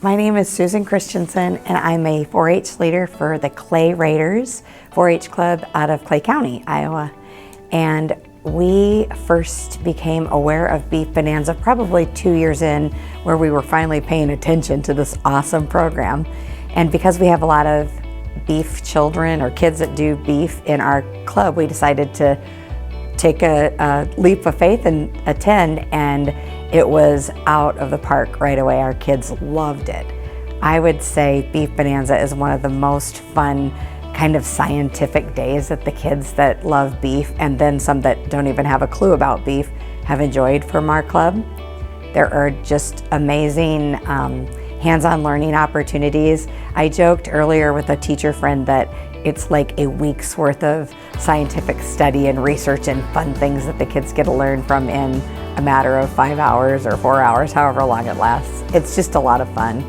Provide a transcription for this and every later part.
My name is Susan Christensen, and I'm a 4-H leader for the Clay Raiders 4-H club out of Clay County, Iowa. And we first became aware of Beef Bonanza probably 2 years in, where we were finally paying attention to this awesome program. And because we have a lot of beef children or kids that do beef in our club, we decided to take a leap of faith and attend, and it was out of the park right away. Our kids loved it. I would say Beef Bonanza is one of the most fun kind of scientific days that the kids that love beef, and then some that don't even have a clue about beef, have enjoyed from our club. There are just amazing hands-on learning opportunities. I joked earlier with a teacher friend that it's like a week's worth of scientific study and research and fun things that the kids get to learn from in a matter of 5 hours or 4 hours, however long it lasts. It's just a lot of fun.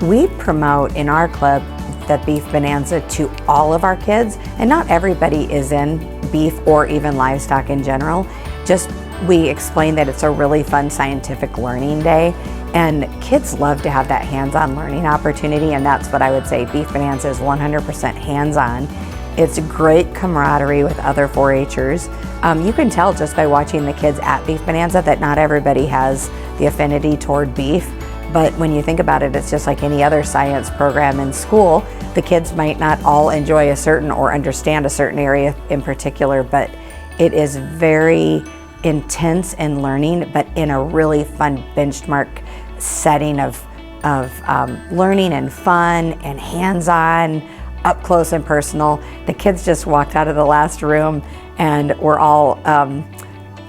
We promote in our club the Beef Bonanza to all of our kids, and not everybody is in beef or even livestock in general. Just we explain that it's a really fun scientific learning day, and kids love to have that hands-on learning opportunity, and that's what I would say Beef Bonanza is 100% hands-on. It's great camaraderie with other 4-H'ers. You can tell just by watching the kids at Beef Bonanza that not everybody has the affinity toward beef, but when you think about it, it's just like any other science program in school. The kids might not all enjoy a certain or understand a certain area in particular, but it is very intense in learning, but in a really fun benchmark setting of learning and fun and hands-on, up close and personal. The kids just walked out of the last room and were all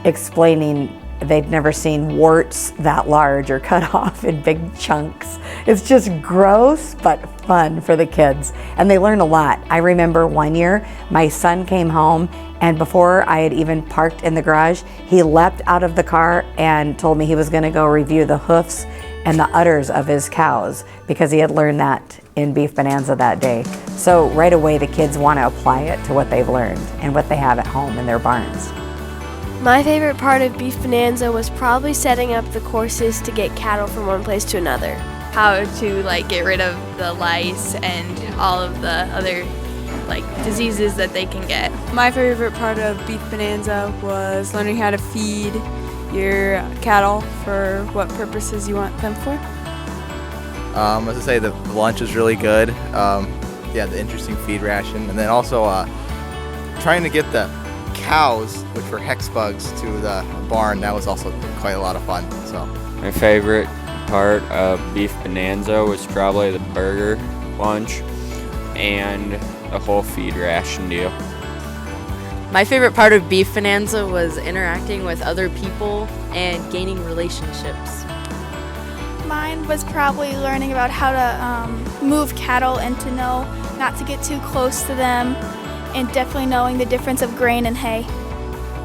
explaining they'd never seen warts that large or cut off in big chunks. It's just gross but fun for the kids, and they learn a lot. I remember one year my son came home, and before I had even parked in the garage, he leapt out of the car and told me he was going to go review the hoofs and the udders of his cows, because he had learned that in Beef Bonanza that day. So right away the kids want to apply it to what they've learned and what they have at home in their barns. My favorite part of Beef Bonanza was probably setting up the courses to get cattle from one place to another. How to get rid of the lice and all of the other diseases that they can get. My favorite part of Beef Bonanza was learning how to feed your cattle for what purposes you want them for. As I say, the lunch was really good. The interesting feed ration, and then also trying to get the cows, which were hex bugs, to the barn. That was also quite a lot of fun. So my favorite part of Beef Bonanza was probably the burger lunch and the whole feed ration deal. My favorite part of Beef Bonanza was interacting with other people and gaining relationships. Mine was probably learning about how to move cattle and to know not to get too close to them, and definitely knowing the difference of grain and hay.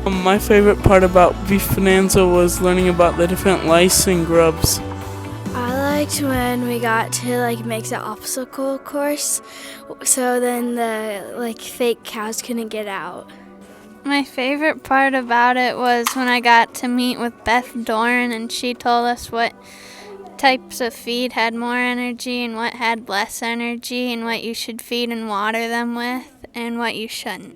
My favorite part about Beef Bonanza was learning about the different lice and grubs. I liked when we got to make the obstacle course, so then the fake cows couldn't get out. My favorite part about it was when I got to meet with Beth Doran, and she told us what types of feed had more energy and what had less energy, and what you should feed and water them with and what you shouldn't.